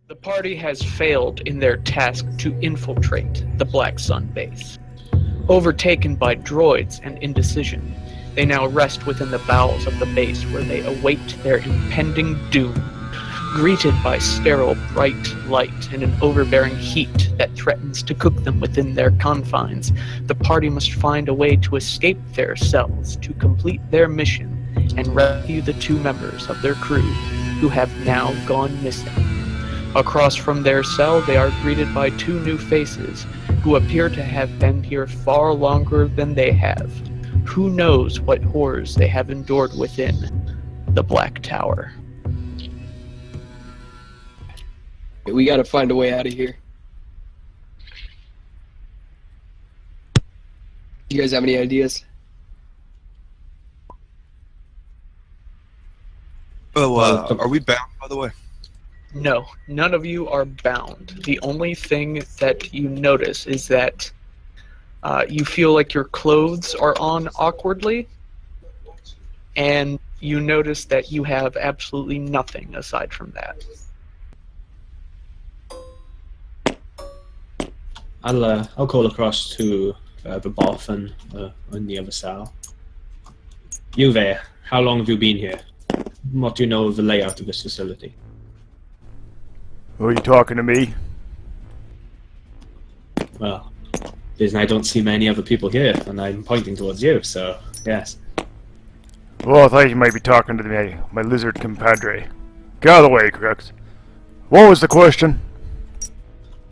The party has failed in their task to infiltrate the Black Sun base. Overtaken by droids and indecision, they now rest within the bowels of the base where they await their impending doom. Greeted by sterile bright light and an overbearing heat that threatens to cook them within their confines, the party must find a way to escape their cells to complete their mission and rescue the 2 members of their crew who have now gone missing. Across from their cell, they are greeted by 2 new faces who appear to have been here far longer than they have. Who knows what horrors they have endured within the Black Tower. We gotta find a way out of here. You guys have any ideas? Are we bound, by the way? No, none of you are bound. The only thing that you notice is that you feel like your clothes are on awkwardly, and you notice that you have absolutely nothing aside from that. I'll call across to the boffin on the other cell. You there, how long have you been here? What do you know of the layout of this facility? Are you talking to me? Well, I don't see many other people here, and I'm pointing towards you, so yes. Well, I thought you might be talking to my lizard compadre. Get out of the way, Crux. What was the question?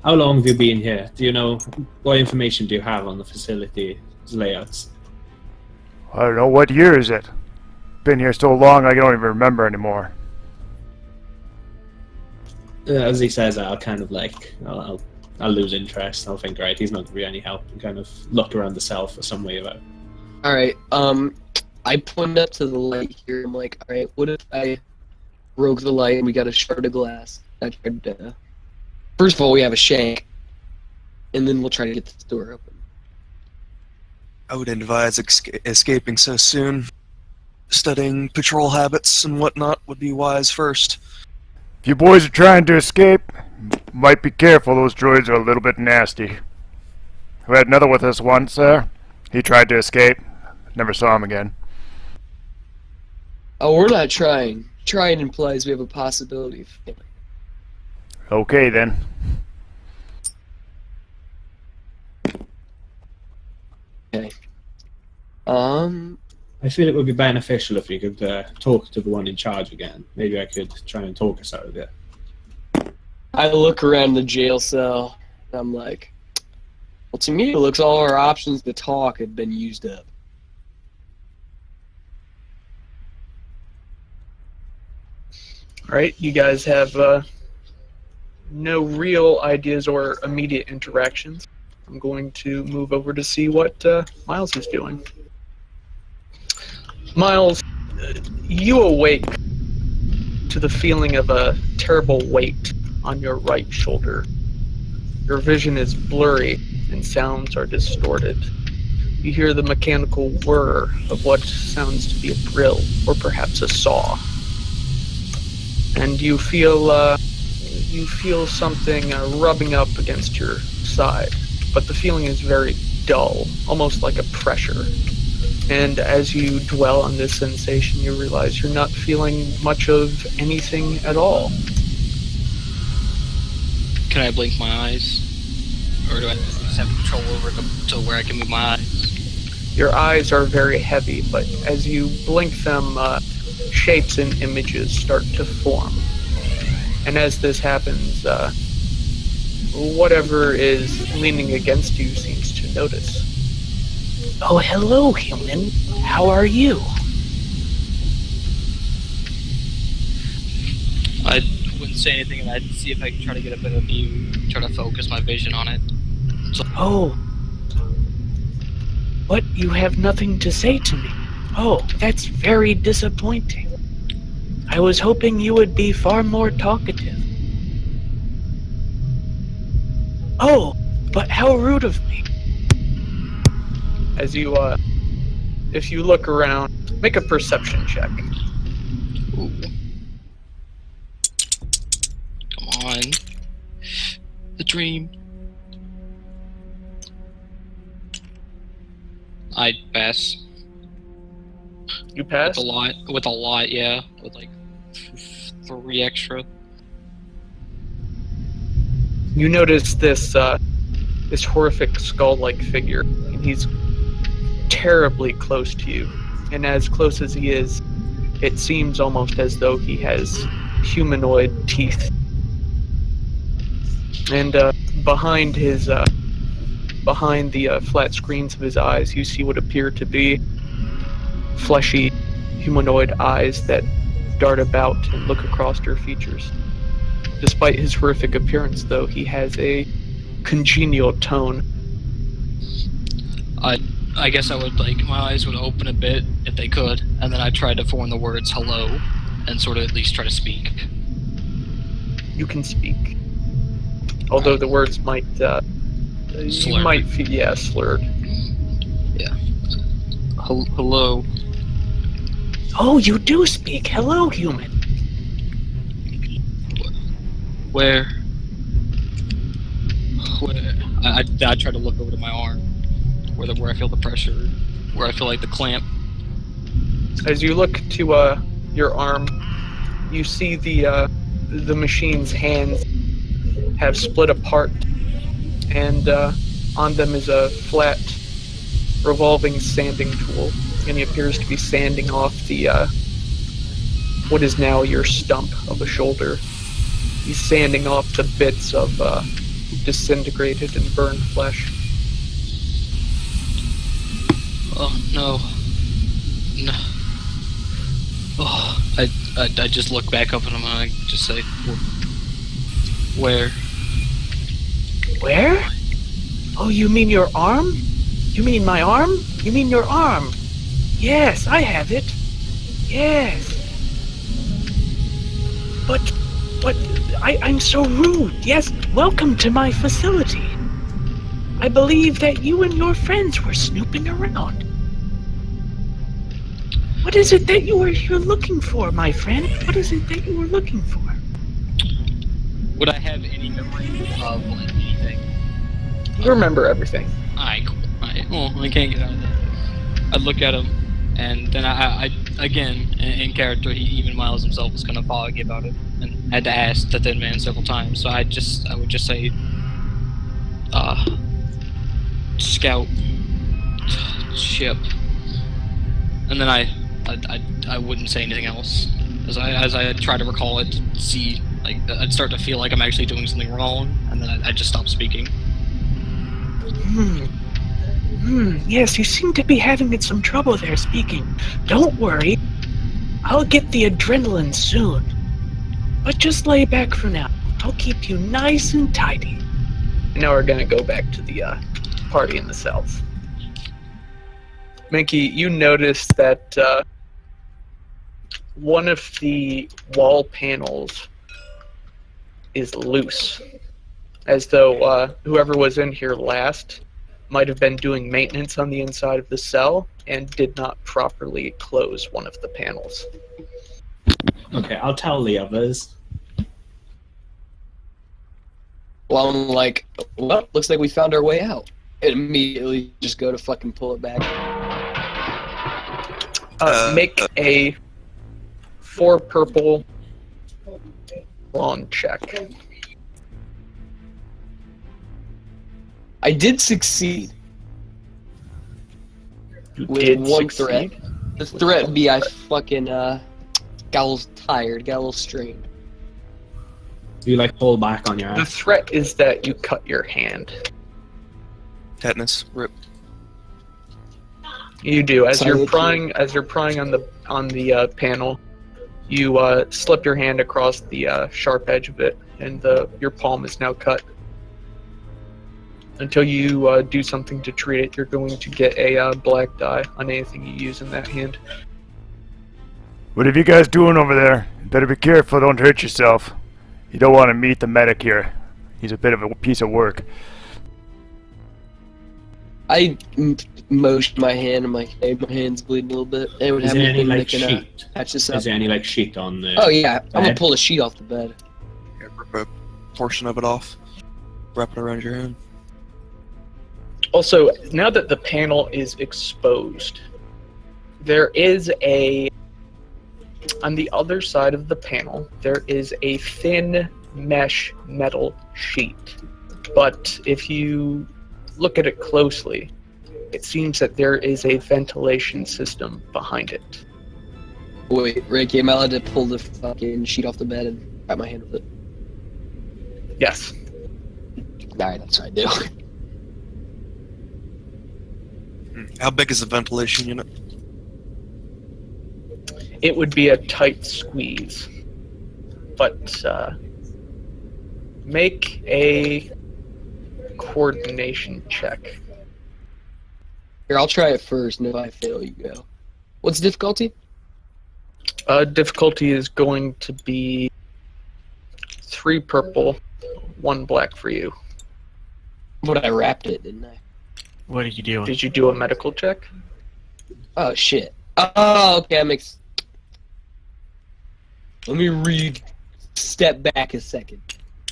How long have you been here? Do you know, what information do you have on the facility's layouts? I don't know, what year is it? Been here so long I don't even remember anymore. As he says that, I'll kind of like, I'll lose interest. I'll think, right, he's not going to be any help, and kind of look around the cell for some way about. Alright, I point up to the light here. I'm like, alright, what if I broke the light and we got a shard of glass? I tried to... First of all, we have a shank, and then we'll try to get this door open. I would advise escaping so soon. Studying patrol habits and whatnot would be wise first. If you boys are trying to escape, might be careful, those droids are a little bit nasty. We had another with us once, he tried to escape. Never saw him again. Oh, we're not trying. Trying implies we have a possibility of failing. Okay, then. Okay. I feel it would be beneficial if you could talk to the one in charge again. Maybe I could try and talk us out of it. I look around the jail cell, and I'm like, well, to me, it looks all our options to talk have been used up. Alright, you guys have no real ideas or immediate interactions. I'm going to move over to see what Miles is doing. Miles, you awake to the feeling of a terrible weight on your right shoulder. Your vision is blurry and sounds are distorted. You hear the mechanical whir of what sounds to be a drill or perhaps a saw. And you feel something rubbing up against your side, but the feeling is very dull, almost like a pressure. And as you dwell on this sensation, you realize you're not feeling much of anything at all. Can I blink my eyes? Or do I just have control over them to where I can move my eyes? Your eyes are very heavy, but as you blink them, shapes and images start to form. And as this happens, whatever is leaning against you seems to notice. Oh, hello, human. How are you? I wouldn't say anything, and I'd see if I could try to get a better view, try to focus my vision on it. So, Oh. What? You have nothing to say to me? Oh, that's very disappointing. I was hoping you would be far more talkative. Oh, but how rude of me. As you, if you look around, make a perception check. ooh. Come on. The dream. I pass. You pass? With a lot, yeah. With like 3 extra. You notice this horrific skull-like figure, and he's terribly close to you. And as close as he is, it seems almost as though he has humanoid teeth. And behind the flat screens of his eyes, you see what appear to be fleshy humanoid eyes that dart about and look across your features. Despite his horrific appearance, though, he has a congenial tone. I guess I would, my eyes would open a bit if they could, and then I'd try to form the words hello, and sort of at least try to speak. You can speak. Although the words might, you might feel, slurred. Yeah. Hello. Oh, you do speak. Hello, human. Where? I try to look over to my arm, where I feel the pressure, where I feel like the clamp. As you look to your arm, you see the machine's hands have split apart, and on them is a flat, revolving sanding tool, and he appears to be sanding off the what is now your stump of a shoulder. He's sanding off the bits of disintegrated and burned flesh. Oh no. Oh, I just look back up at him and I just say, where? Where? Oh, you mean your arm? You mean my arm? You mean your arm? Yes, I have it. Yes. But I'm so rude. Yes, welcome to my facility. I believe that you and your friends were snooping around. What is it that you were here looking for, my friend? What is it that you were looking for? Would I have any memory of anything? You remember everything. Alright, cool. Alright, well, I can't get out of that. I'd look at him, and then I again, in character, he even Miles himself was kind of foggy about it, and had to ask the Thin Man several times, so I would just say, scout, ship, and then I wouldn't say anything else, as I try to recall it, to see, I'd start to feel like I'm actually doing something wrong, and then I'd just stop speaking. Yes, you seem to be having some trouble there speaking. Don't worry. I'll get the adrenaline soon. But just lay back for now. I'll keep you nice and tidy. Now we're gonna go back to the party in the cells. Mickey, you notice that one of the wall panels is loose. As though whoever was in here last might have been doing maintenance on the inside of the cell and did not properly close one of the panels. Okay, I'll tell the others. Well, I'm like, well, looks like we found our way out. And immediately just go to fucking pull it back. Make a 4 purple lawn check. I did succeed. You with did one succeed? threat. The threat be I fucking got a little tired, got a little strained. You pull back on your The ass. threat is that you cut your hand. Tetanus. Rip. You do. As you're Silent prying on the panel, you slip your hand across the sharp edge of it, and your palm is now cut. Until you do something to treat it, you're going to get a black die on anything you use in that hand. What are you guys doing over there? Better be careful, don't hurt yourself. You don't want to meet the medic here. He's a bit of a piece of work. I motioned my hand. I'm like, hey, my hand's bleeding a little bit. They would Is have there any anything that can sheet? patch this up. Is there any sheet on the? Oh yeah, I'm gonna bed? pull the sheet off the bed. Yeah, rip up. portion of it off. Wrap it around your hand. Also, now that the panel is exposed, there is on the other side of the panel, there is a thin mesh metal sheet. But if you look at it closely, it seems that there is a ventilation system behind it. Wait, Ricky, am I allowed to pull the fucking sheet off the bed and wrap my hand with it? Yes. Alright, that's what I do. How big is the ventilation unit? It would be a tight squeeze. But make a coordination check. Here, I'll try it first, and if I fail, you go. What's the difficulty? Difficulty is going to be 3 purple, 1 black for you. But I wrapped it, didn't I? What are you doing? Did you do a medical check? Oh, shit. Oh, okay, that makes... Let me step back a second.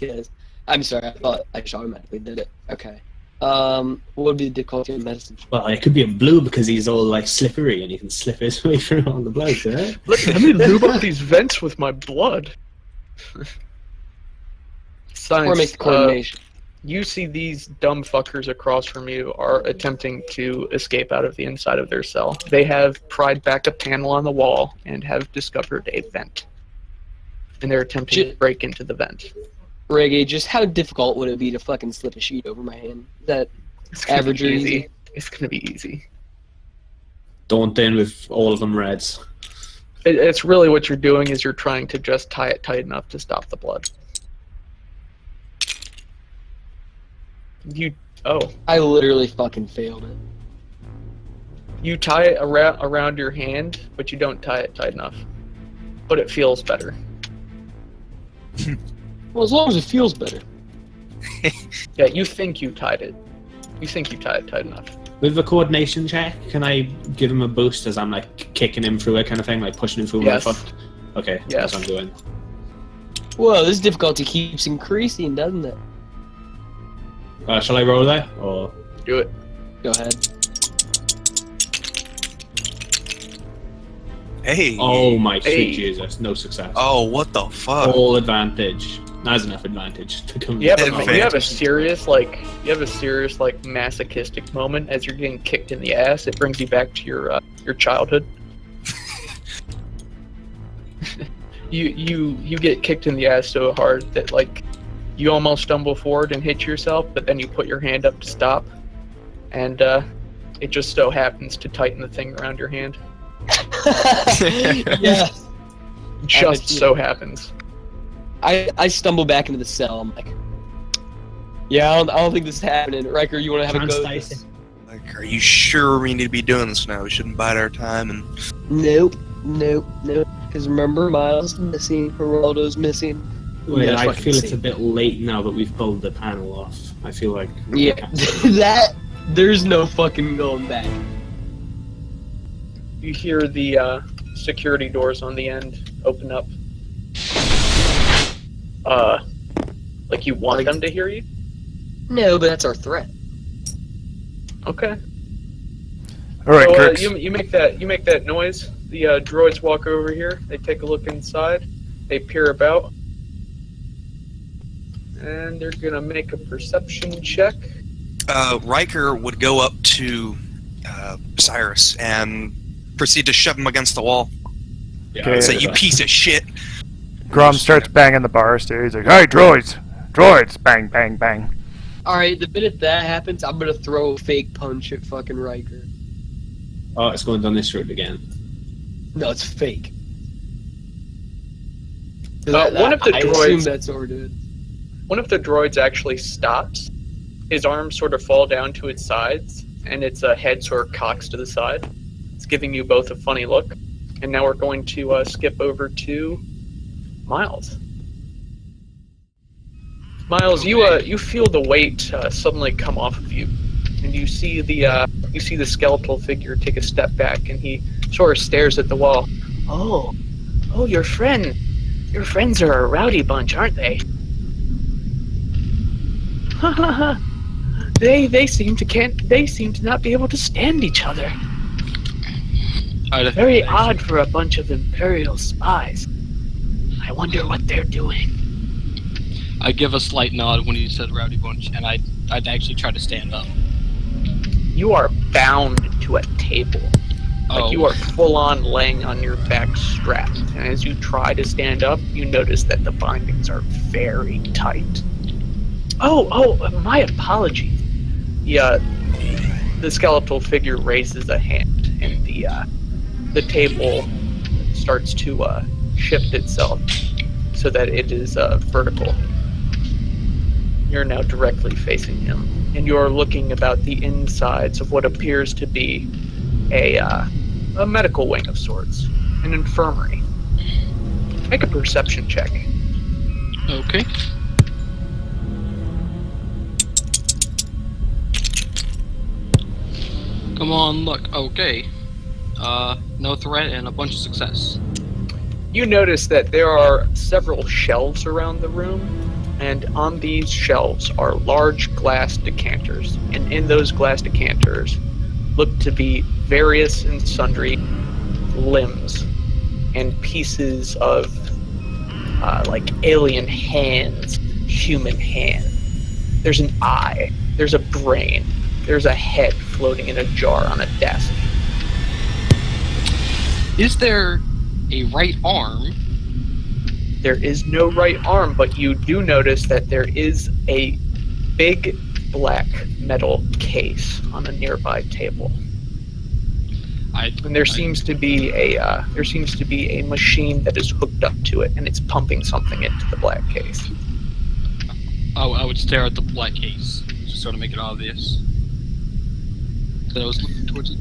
Yes. I'm sorry, I thought I just automatically did it. Okay. What would be the difficulty in medicine? Well, it could be a blue because he's all like slippery and you can slip his way through all the blood, right? Let me lube up these vents with my blood. Science. Or make the coordination. You see these dumb fuckers across from you are attempting to escape out of the inside of their cell. They have pried back a panel on the wall and have discovered a vent. And they're attempting to break into the vent. Reggae, just how difficult would it be to fucking slip a sheet over my hand? Is that average or easy? It's gonna be easy. Don't in with all of them reds. It's really what you're doing is you're trying to just tie it tight enough to stop the blood. I literally fucking failed it. You tie it around your hand, but you don't tie it tight enough. But it feels better. Well, as long as it feels better. Yeah, you think you tied it. You think you tied it tight enough. With the coordination check, can I give him a boost as I'm like kicking him through it kind of thing, like pushing him through Yes. my foot? Okay, Yes. that's what I'm doing. Whoa, this difficulty keeps increasing, doesn't it? Shall I roll that? Or Do it. Go ahead. Hey! oh my sweet Hey. Jesus, no success. Oh, what the fuck? All advantage. That's enough advantage to come. You have Advantage. a serious masochistic moment as you're getting kicked in the ass. It brings you back to your childhood. you get kicked in the ass so hard that like you almost stumble forward and hit yourself, but then you put your hand up to stop, and it just so happens to tighten the thing around your hand. Yeah. Just so happens. I stumble back into the cell. I'm like, yeah, I don't think this is happening. Riker, you want to have a go at Translate this? Like, are you sure we need to be doing this now? We shouldn't bide our time and... Nope. Because remember, Miles is missing, Geraldo's missing. Wait, Yeah, I fucking feel it's see. a bit late now that we've pulled the panel off. I feel like Yeah, there's no fucking going back. You hear the security doors on the end open up. Like you want them to hear you? No, but that's our threat. Okay. All right, So, Kirk. you make that noise. The droids walk over here. They take a look inside. They peer about, and they're gonna make a perception check. Riker would go up to Cyrus and proceed to shove him against the wall. yeah, Okay. Say, you piece of shit. Grom starts banging the bars too. He's like, "Hey, droids! Droids! Bang, bang, bang!" Alright, the minute that happens, I'm gonna throw a fake punch at fucking Riker. Oh, it's going down this route again. No, it's fake. One of the I assume droids- that's what we're doing. One of the droids actually stops. His arms sort of fall down to its sides, and its head sort of cocks to the side. It's giving you both a funny look. And now we're going to skip over to Miles. Miles, you feel the weight suddenly come off of you, and you see the skeletal figure take a step back, and he sort of stares at the wall. Oh, your friends are a rowdy bunch, aren't they? They seem to not be able to stand each other. Very odd for a bunch of Imperial spies. I wonder what they're doing. I give a slight nod when he said rowdy bunch, and I'd actually try to stand up. You are bound to a table. Like you are full on laying on your back strapped. And as you try to stand up, you notice that the bindings are very tight. Oh, my apologies. Yeah, the skeletal figure raises a hand, and the table starts to shift itself so that it is vertical. You're now directly facing him, and you're looking about the insides of what appears to be a medical wing of sorts, an infirmary. Make a perception check. Okay. Come on, look. Okay. No threat and a bunch of success. You notice that there are several shelves around the room, and on these shelves are large glass decanters, and in those glass decanters look to be various and sundry limbs and pieces of like alien hands, human hand. There's an eye, there's a brain, there's a head floating in a jar on a desk. Is there a right arm? There is no right arm, but you do notice that there is a big black metal case on a nearby table. And there seems to be a machine that is hooked up to it, and it's pumping something into the black case. I would stare at the black case, just sort of make it obvious that I was looking towards it.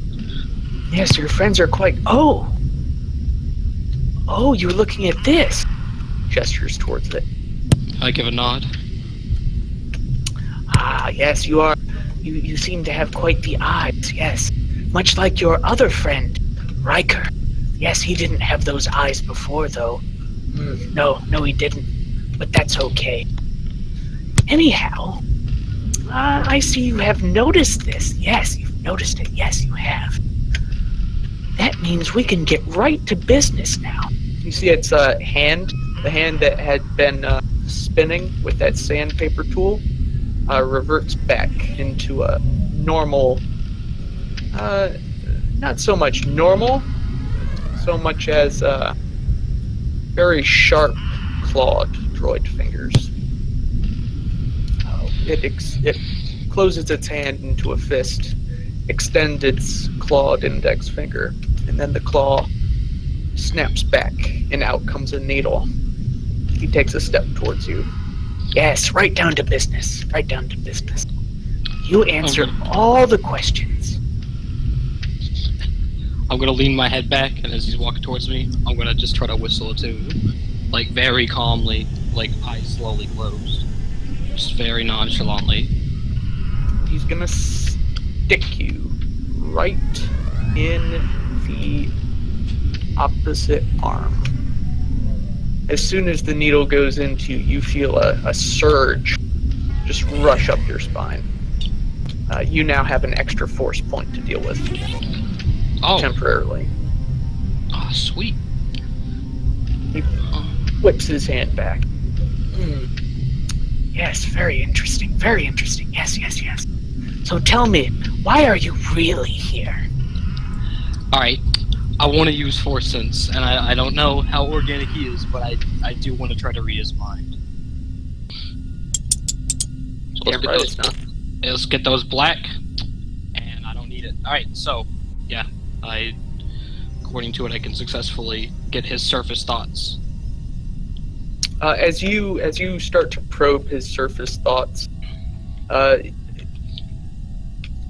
Yes, your friends are quite. Oh, you're looking at this. Gestures towards it. I give a nod. Ah, yes, you are. You seem to have quite the eyes. Yes, much like your other friend, Riker. Yes, he didn't have those eyes before, though. No, he didn't. But that's okay. Anyhow, I see you have noticed this. Yes, you've noticed it. Yes, you have. That means we can get right to business now. You see its hand, the hand that had been spinning with that sandpaper tool, reverts back into a normal, not so much normal, so much as very sharp clawed droid fingers. It closes its hand into a fist, extends its clawed index finger, and then the claw snaps back, and out comes a needle. He takes a step towards you. Yes, right down to business. Right down to business. You answer all the questions. I'm gonna lean my head back, and as he's walking towards me, I'm gonna just try to whistle a tune. Like, very calmly, like, eyes slowly closed. Just very nonchalantly. He's gonna stick you right in the opposite arm. As soon as the needle goes into you, you feel a surge just rush up your spine. You now have an extra force point to deal with. Temporarily. Oh, sweet. He whips his hand back. Yes, very interesting. Very interesting. Yes. So tell me, why are you really here? Alright. I want to use Force Sense, and I don't know how organic he is, but I do want to try to read his mind. So let's get those black, and I don't need it. Alright, so, yeah, according to it, I can successfully get his surface thoughts. As you start to probe his surface thoughts,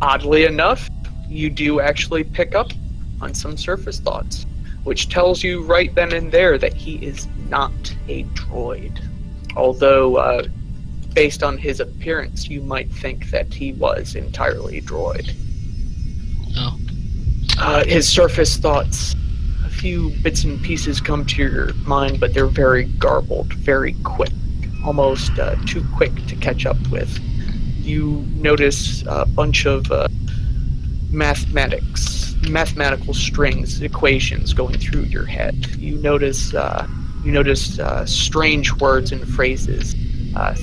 oddly enough, you do actually pick up on some surface thoughts, which tells you right then and there that he is not a droid. Although, based on his appearance, you might think that he was entirely droid. Oh. His surface thoughts, a few bits and pieces come to your mind, but they're very garbled, very quick, almost too quick to catch up with. You notice a bunch of mathematical strings, equations going through your head. You notice strange words and phrases,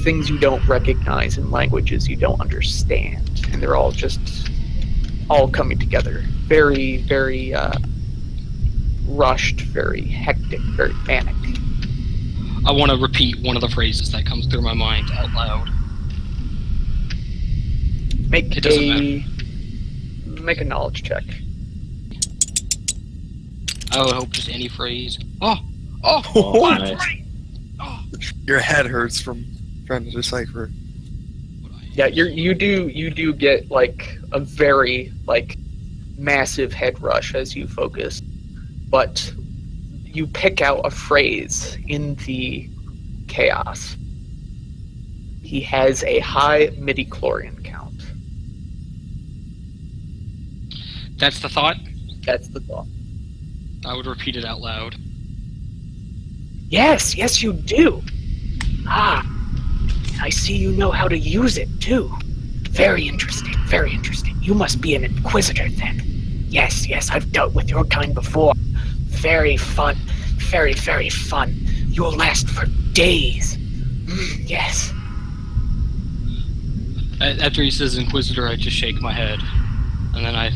things you don't recognize in languages you don't understand, and they're all coming together. Very, very rushed, very hectic, very manic. I want to repeat one of the phrases that comes through my mind out loud. It doesn't Make a knowledge check. I would hope just any phrase. Oh, Nice. great! Oh. Your head hurts from trying to decipher. Yeah, you do get like a very like massive head rush as you focus, but you pick out a phrase in the chaos. He has a high midichlorian count. That's the thought? That's the thought. I would repeat it out loud. Yes, you do. Ah, I see you know how to use it too. Very interesting, very interesting. You must be an inquisitor then. Yes, I've dealt with your kind before. Very fun, very, very fun. You'll last for days. Yes. After he says Inquisitor, I just shake my head, and then I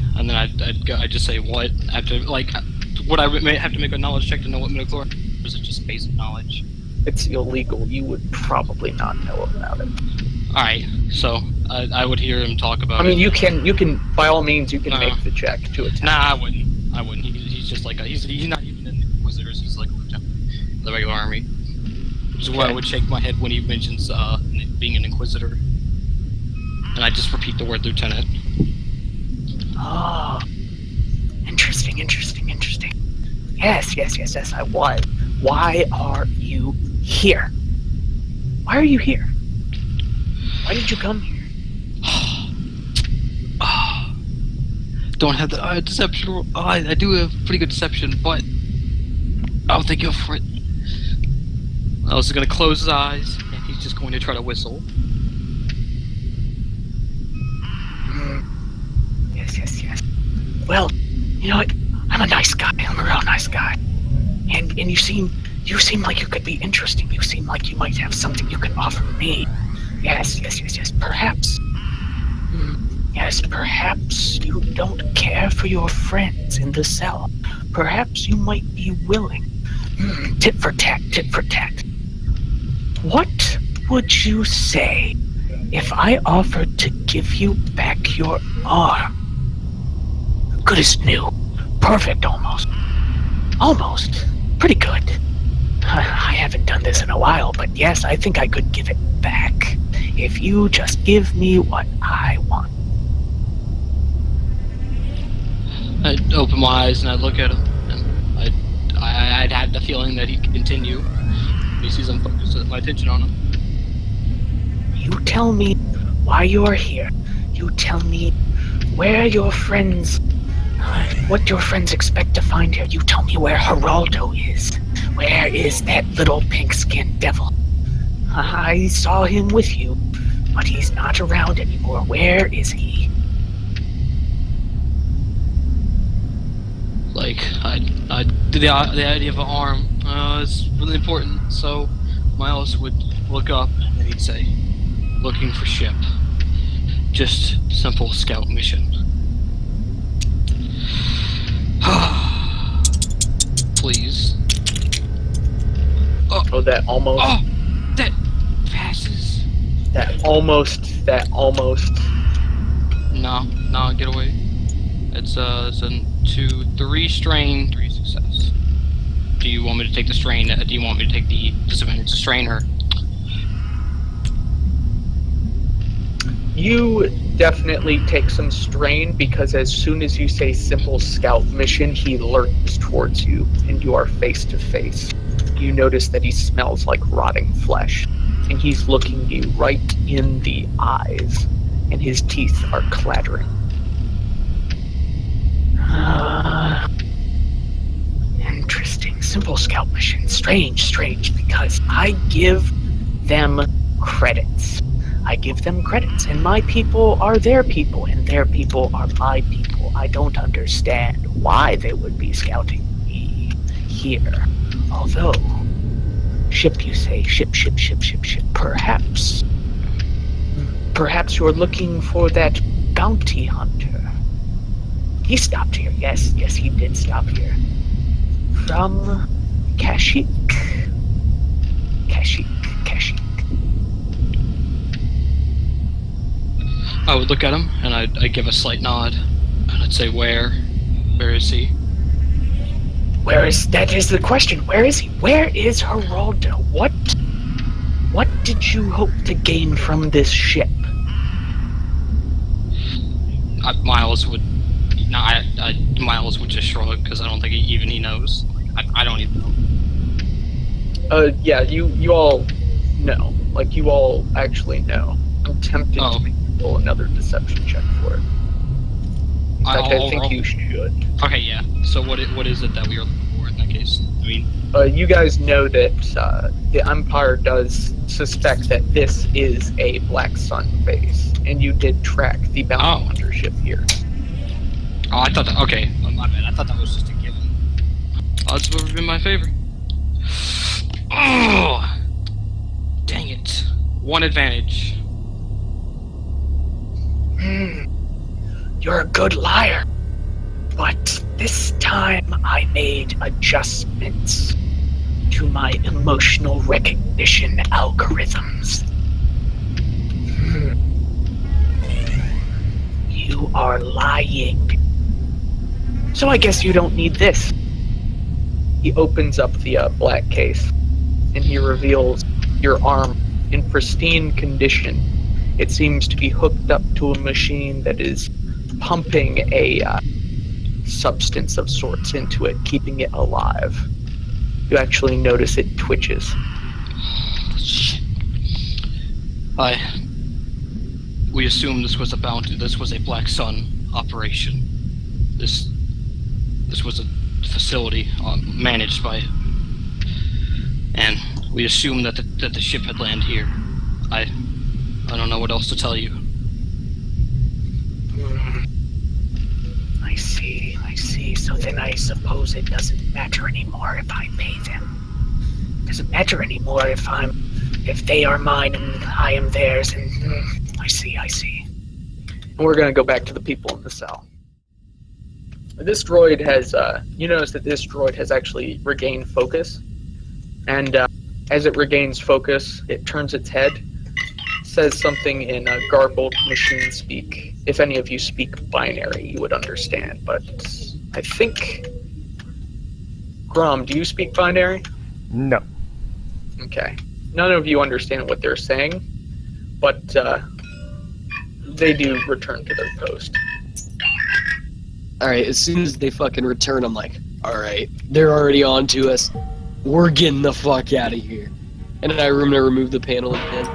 just say what after like would I have to make a knowledge check to know what midichlorian is, or is it just basic knowledge? It's illegal. You would probably not know about it. All right, so I would hear him talk about. I mean, it. you can by all means you can No. make the check to attempt. Nah, I wouldn't. He's just like he's not even in the Inquisitors. He's like a lieutenant in the regular army. Which is why I would shake my head when he mentions being an Inquisitor. And I just repeat the word lieutenant. Oh, interesting. Yes, I was. Why are you here? Why are you here? Why did you come here? Don't have the deception. I do have pretty good deception, but I'll think go for it. I was gonna close his eyes, and he's just going to try to whistle. Yes. Well, you know what? I'm a nice guy. I'm a real nice guy. And you seem like you could be interesting. You seem like you might have something you could offer me. Yes. Perhaps. Yes, perhaps you don't care for your friends in the cell. Perhaps you might be willing. Tit for tat. What would you say if I offered to give you back your arm? Good as new. Perfect almost. Almost. Pretty good. I haven't done this in a while, but yes, I think I could give it back. If you just give me what I want. I'd open my eyes and I'd look at him, and I'd have the feeling that he'd continue. He sees I'm focused with my attention on him. You tell me why you are here. You tell me where your friends... what your friends expect to find here. You tell me where Geraldo is. Where is that little pink-skinned devil? I saw him with you, but he's not around anymore. Where is he? Like, the idea of an arm is really important, so Miles would look up and he'd say, looking for ship. Just simple scout mission. Please. Oh, that almost... Oh! That passes. That almost... No, get away. It's a 2-3 strain, 3 success. Do you want me to take the strain? Do you want me to take the disadvantage to strain her? You definitely take some strain, because as soon as you say simple scout mission, he lurches towards you, and you are face to face. You notice that he smells like rotting flesh, and he's looking you right in the eyes, and his teeth are clattering. Interesting. Simple scout mission. Strange, because I give them credits. I give them credits, and my people are their people, and their people are my people. I don't understand why they would be scouting me here. Although, ship, you say, ship. Perhaps you're looking for that bounty hunter. He stopped here. Yes, he did stop here. From Kashyyyk. I would look at him, and I'd give a slight nod, and I'd say, where is he? That is the question. Where is he? Where is Geraldo? What did you hope to gain from this ship? Miles would just shrug, because I don't think he knows. I don't even know. Yeah, you all know. Like, you all actually know. I'm tempted to make you roll another deception check for it. In fact, I think you should. Okay, yeah. So what is it that we are looking for in that case? I mean, you guys know that the Empire does suspect that this is a Black Sun base, and you did track the bounty hunter ship here. Oh, I thought that. Okay, my bad. I thought that was just a given. Odds would have been my favor. Oh, dang it! One advantage. You're a good liar. But this time I made adjustments to my emotional recognition algorithms. You are lying. So I guess you don't need this. He opens up the black case, and he reveals your arm in pristine condition. It seems to be hooked up to a machine that is pumping a substance of sorts into it, keeping it alive. You actually notice it twitches. Shit. We assume this was a bounty. This was a Black Sun operation. This was a facility managed by, and we assume that the ship had landed here. I don't know what else to tell you. I see. So then I suppose it doesn't matter anymore if I pay them. It doesn't matter anymore if they are mine and I am theirs, and I see. And we're gonna go back to the people in the cell. This droid has, you notice that this droid has actually regained focus, and as it regains focus, it turns its head, says something in garbled machine speak. If any of you speak binary, you would understand, but I think... Grom, do you speak binary? No. Okay. None of you understand what they're saying, but they do return to their post. Alright, as soon as they fucking return, I'm like, alright, they're already on to us. We're getting the fuck out of here. And then I'm gonna remove the panel again.